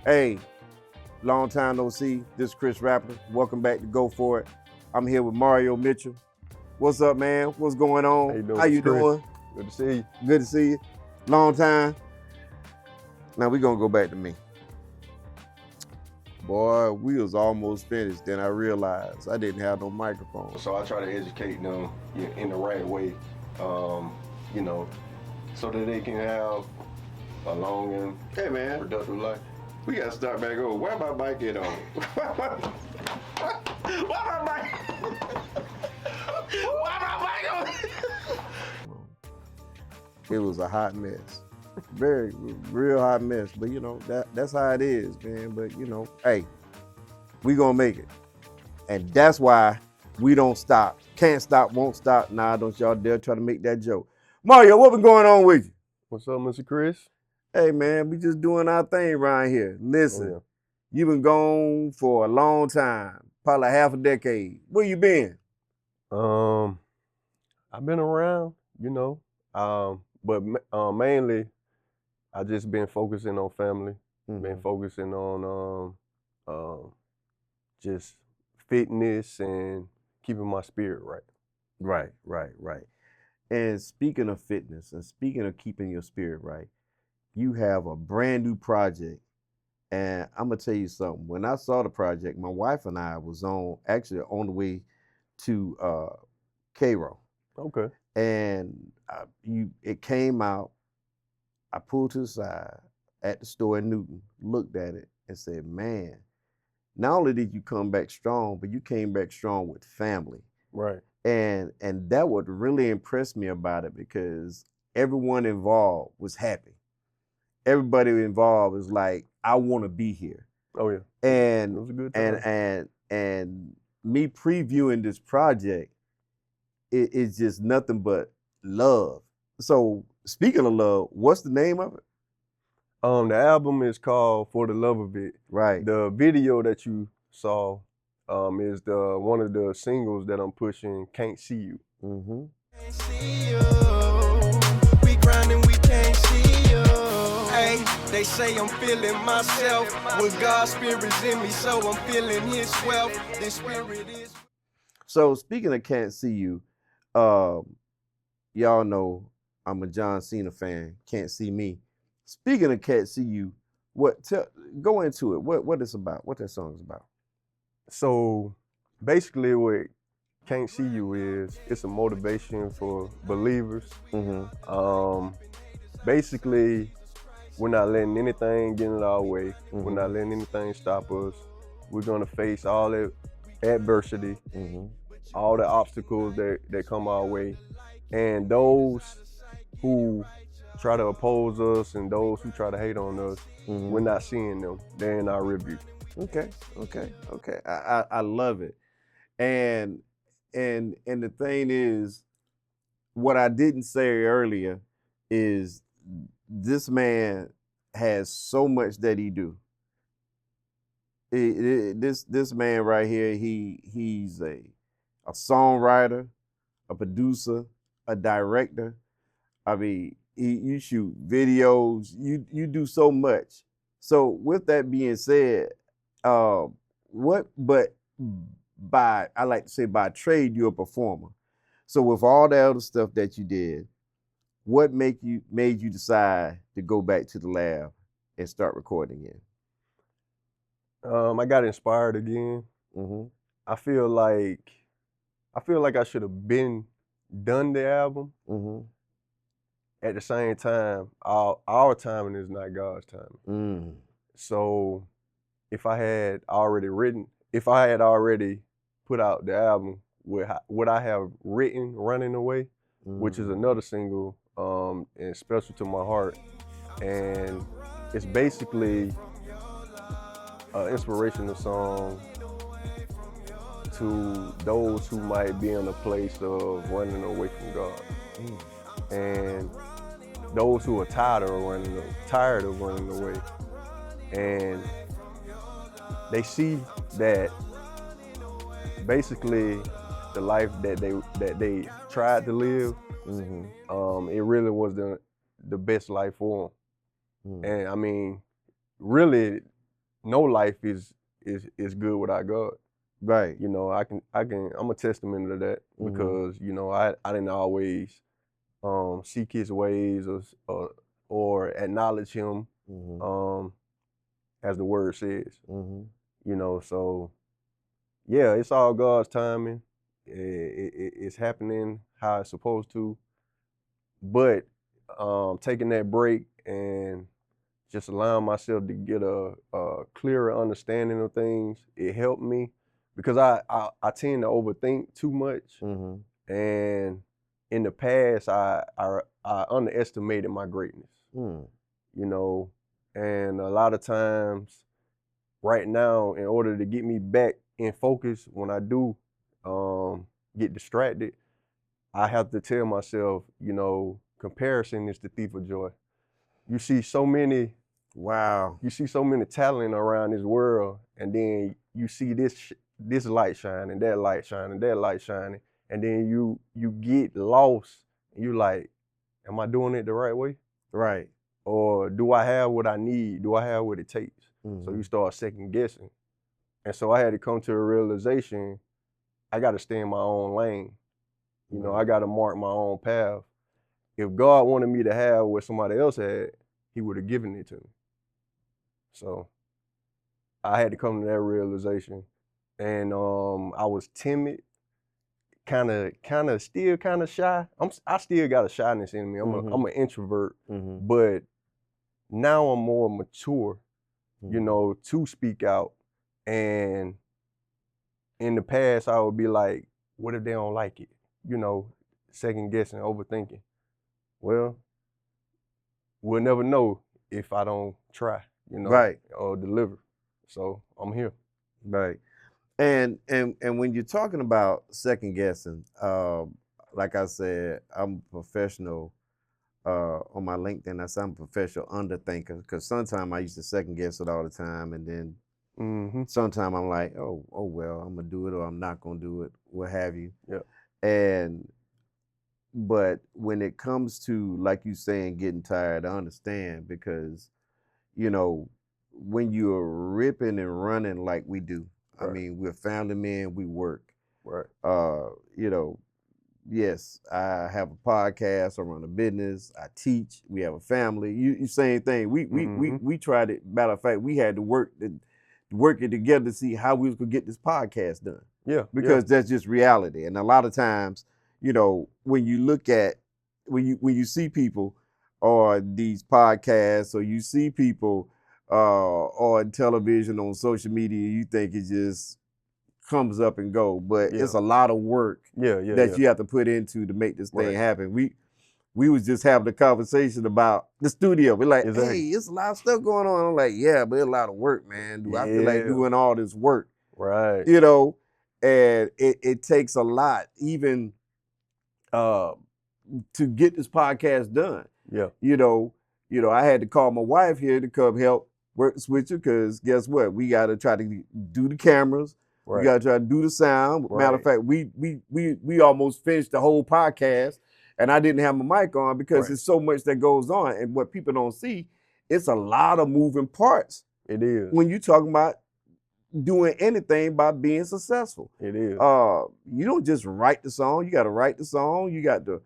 Hey, long time no see. This is Chris Rapley. Welcome back to Go For It. I'm here with Mario Mitchell. What's up, man? What's going on? How you doing? How you doing? Good to see you. Good to see you. Long time. Now we gonna go back to me. Boy, we was almost finished. Then I realized I didn't have no microphone. So I try to educate them in the right way, you know, so that they can have a long and Hey, man. productive life. We gotta start back over. Where my mic at on? Why my mic? Why my mic on? It was a hot mess. Very real hot mess. But you know, that's how it is, man. But you know, hey, we gonna make it. And that's why we don't stop. Can't stop, won't stop. Nah, don't y'all dare try to make that joke. Mario, what been going on with you? What's up, Mr. Chris? Hey man, we just doing our thing around here. Listen, You've been gone for a long time, probably half a decade. Where you been? I've been around, you know, but mainly I just been focusing on family, been focusing on just fitness and keeping my spirit right. Right. And speaking of fitness and speaking of keeping your spirit right, you have a brand new project. And I'm gonna tell you something. When I saw the project, my wife and I was on the way to Cairo. Okay. And it came out. I pulled to the side at the store in Newton, looked at it, and said, "Man, not only did you come back strong, but you came back strong with family." Right. And that would really impress me about it because everyone involved was happy. Everybody involved is like, I want to be here. Oh yeah. And it was a good time. and me previewing this project, it's just nothing but love. So speaking of love, what's the name of it? The album is called For the Love of It. Right. The video that you saw is one of the singles that I'm pushing, Can't See You. Mm-hmm. Can't see you. We grinding, we can't see you. Hey, they say I'm feeling myself when God's spirit's in me, so I'm feeling His wealth. This spirit is. So speaking of Can't See You, y'all know I'm a John Cena fan. Can't See Me. Speaking of Can't See You, go into it. What it's about? What that song is about? So basically what Can't See You is, it's a motivation for believers. Basically, we're not letting anything get in our way. We're not letting anything stop us. We're gonna face all that adversity, all the obstacles that come our way. And those who try to oppose us and those who try to hate on us, we're not seeing them. They're in our review. Okay. I love it. And the thing is, what I didn't say earlier is this man has so much that he do. This man right here, he's a songwriter, a producer, a director. I mean, you shoot videos, you do so much. So with that being said, I like to say by trade, you're a performer. So with all the other stuff that you did, what made you decide to go back to the lab and start recording again? I got inspired again. I feel like I should have been done the album. At the same time, our timing is not God's timing. So if I had already put out the album, what I have written, Running Away, which is another single and special to my heart. And it's basically an inspirational song to those who might be in a place of running away from God. And those who are tired of running away. And they see that basically the life that they tried to live, it really was the best life for them. And I mean, really, no life is good without God. Right. You know, I'm a testament to that because, you know, I didn't always seek his ways or acknowledge him as the word says. You know, so yeah, it's all God's timing. It's happening how it's supposed to. But taking that break and just allowing myself to get a clearer understanding of things, it helped me because I tend to overthink too much. And in the past, I underestimated my greatness. You know, and a lot of times right now, in order to get me back in focus when I do get distracted, I have to tell myself, you know, comparison is the thief of joy. You see so many talent around this world, and then you see this light shining, that light shining, that light shining, and then you get lost, and you like, am I doing it the right way? Right. Or do I have what I need? Do I have what it takes? So you start second guessing. And so I had to come to a realization, I got to stay in my own lane. You know, I got to mark my own path. If God wanted me to have what somebody else had, he would have given it to me. So I had to come to that realization. And I was timid, kind of still kind of shy. I still got a shyness in me. I'm an introvert, but now I'm more mature, you know, to speak out. And in the past, I would be like, what if they don't like it? You know, second guessing, overthinking. Well, we'll never know if I don't try, you know, right, or deliver. So I'm here. Right. And when you're talking about second guessing, like I said, I'm a professional. On my LinkedIn, I say I'm a professional underthinker because sometimes I used to second guess it all the time, and then sometimes I'm like, oh well, I'm gonna do it or I'm not gonna do it, what have you. Yeah. But when it comes to, like you saying, getting tired, I understand because, you know, when you're ripping and running like we do, right. I mean, we're family men, we work. Right. You know, yes, I have a podcast, I run a business, I teach, we have a family. You same thing. We tried it. Matter of fact, we had to work it together to see how we could get this podcast done. Yeah. Because that's just reality. And a lot of times, you know, when you look at when you see people on these podcasts or you see people on television, on social media, you think it just comes up and go, but it's a lot of work that you have to put into to make this thing happen. We was just having a conversation about the studio. We're like, hey, it's a lot of stuff going on. I'm like, yeah, but it's a lot of work, man. Do I feel like doing all this work? Right. You know, and it takes a lot even to get this podcast done. Yeah. You know, I had to call my wife here to come help work the switcher because guess what? We got to try to do the cameras. Right. We got to try to do the sound. Matter of fact, we almost finished the whole podcast and I didn't have my mic on because there's so much that goes on. And what people don't see, it's a lot of moving parts. It is. When you're talking about doing anything by being successful. It is. You don't just write the song. You got to write the song. You got to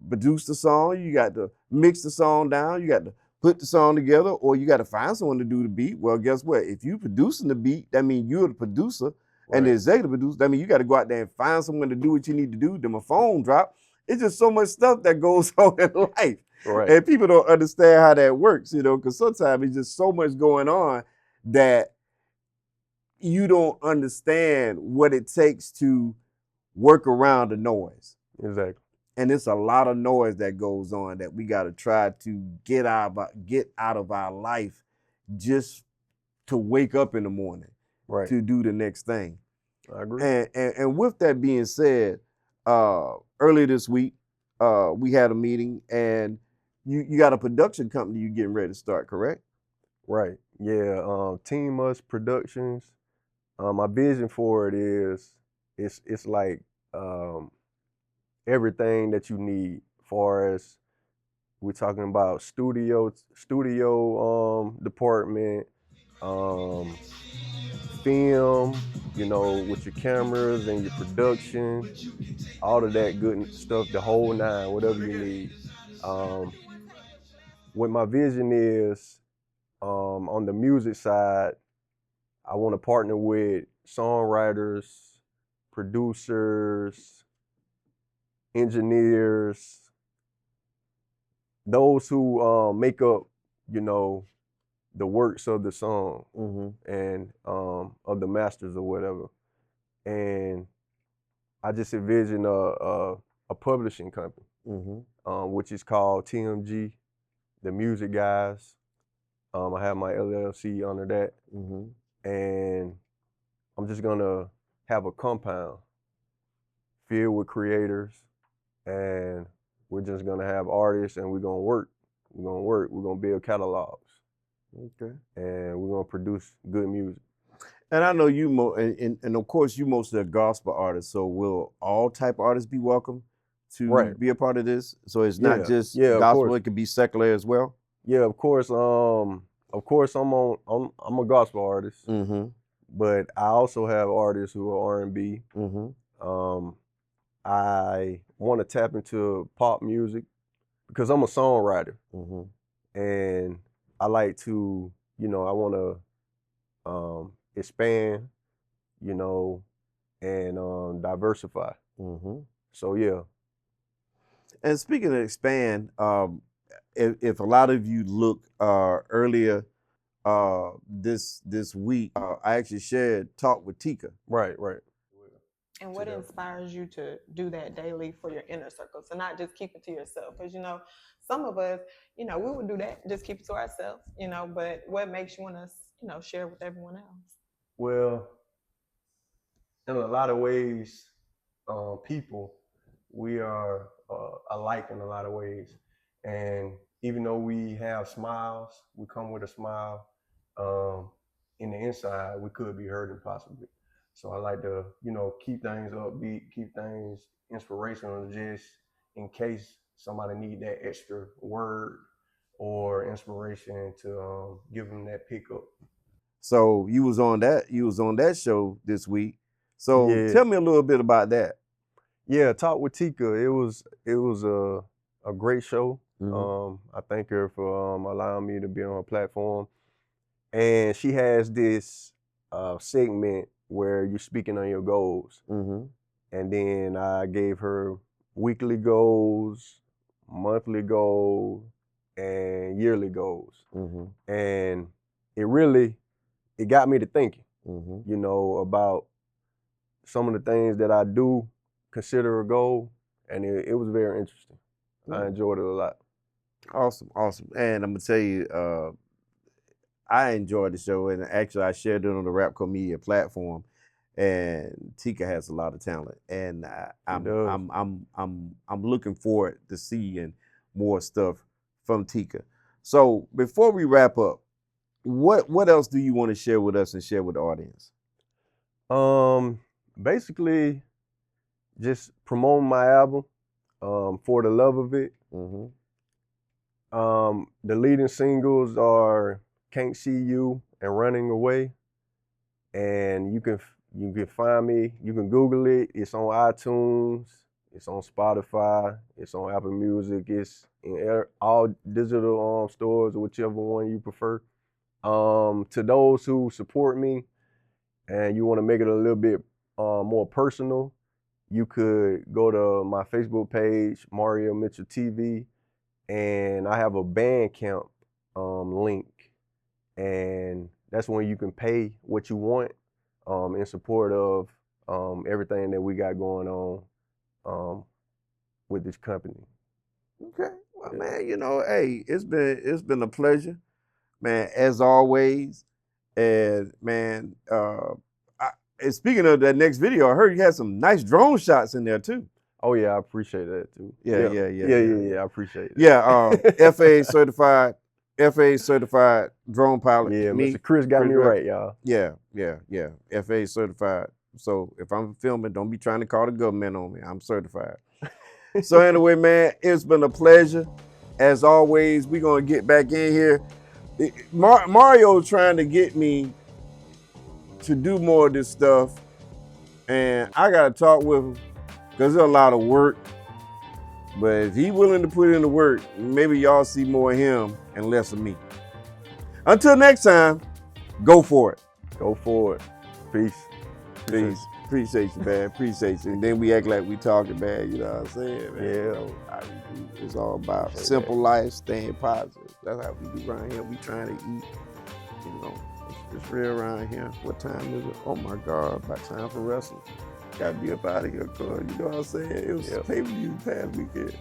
produce the song. You got to mix the song down. You got to put the song together, or you got to find someone to do the beat. Well, guess what? If you producing the beat, that means you're the producer and the executive producer. That means you got to go out there and find someone to do what you need to do. Then my phone drop. It's just so much stuff that goes on in life. Right. And people don't understand how that works, you know, because sometimes it's just so much going on that you don't understand what it takes to work around the noise. Exactly. And it's a lot of noise that goes on that we got to try to get out of our life just to wake up in the morning, to do the next thing. I agree. And with that being said, earlier this week, we had a meeting and you got a production company you're getting ready to start, correct? Right. Yeah. Team Us Productions. My vision for it is it's like everything that you need, far as we're talking about studio department, film, with your cameras and your production, all of that good stuff, the whole nine, whatever you need. What my vision is, on the music side, I want to partner with songwriters, producers, engineers, those who make up, the works of the song and of the masters or whatever. And I just envision a publishing company, which is called TMG, the Music Guys. I have my LLC under that. And I'm just gonna have a compound filled with creators, and we're just gonna have artists, and we're gonna work. We're gonna build catalogs. Okay. And we're gonna produce good music. And I know you and of course you mostly a gospel artist. So will all type of artists be welcome to be a part of this? So it's not just gospel; it could be secular as well. Yeah, of course. I'm a gospel artist, but I also have artists who are R&B. I want to tap into pop music because I'm a songwriter, and I like to, I want to expand, and diversify. So yeah. And speaking of expand, if a lot of you look earlier this week, I actually shared Talk with Tika. Right. And what inspires you to do that daily for your inner circle? So not just keep it to yourself, because some of us, we would do that, just keep it to ourselves, but what makes you want to, share with everyone else? Well, in a lot of ways, people, we are alike in a lot of ways. And even though we have smiles, we come with a smile, in the inside, we could be hurting possibly. So I like to, keep things upbeat, keep things inspirational, just in case somebody need that extra word or inspiration to give them that pickup. So you was on that show this week. So tell me a little bit about that. Yeah, Talk with Tika. It was a great show. I thank her for allowing me to be on her platform. And she has this segment where you're speaking on your goals. And then I gave her weekly goals, monthly goals, and yearly goals. And it got me to thinking, about some of the things that I do consider a goal. And it was very interesting. I enjoyed it a lot. Awesome. And I'm going to tell you, I enjoyed the show, and actually I shared it on the Rapco Media platform. And Tika has a lot of talent, and I'm looking forward to seeing more stuff from Tika. So before we wrap up, what else do you want to share with us and share with the audience? Basically, just promoting my album, For the Love of It. The leading singles are Can't See You and Running Away. And you can find me, you can Google it. It's on iTunes, it's on Spotify, it's on Apple Music, it's in all digital stores, whichever one you prefer. To those who support me and you want to make it a little bit more personal, you could go to my Facebook page, Mario Mitchell TV, and I have a Bandcamp link, and that's when you can pay what you want in support of everything that we got going on with this company. Okay, well, man, hey, it's been a pleasure, man, as always. And man, and speaking of that next video, I heard you had some nice drone shots in there too. Oh yeah, I appreciate that too. Yeah. I appreciate it. Yeah, FAA certified drone pilot. Yeah, Mr. Chris got me right, y'all. Yeah. FAA certified. So if I'm filming, don't be trying to call the government on me. I'm certified. So anyway, man, it's been a pleasure. As always, we're gonna get back in here. Mario trying to get me to do more of this stuff, and I gotta talk with him because there's a lot of work. But if he's willing to put in the work, maybe y'all see more of him and less of me. Until next time, go for it. Go for it. Peace. Peace. Appreciate you, man. Appreciate you. And then we act like we talking bad, you know what I'm saying, man? Yeah. You know, it's all about simple life, staying positive. That's how we do around here. We trying to eat, you know. It's real around here. What time is it? Oh my God, about time for wrestling. Gotta be up out of here, cuz. You know what I'm saying? It was pay-per-view past weekend.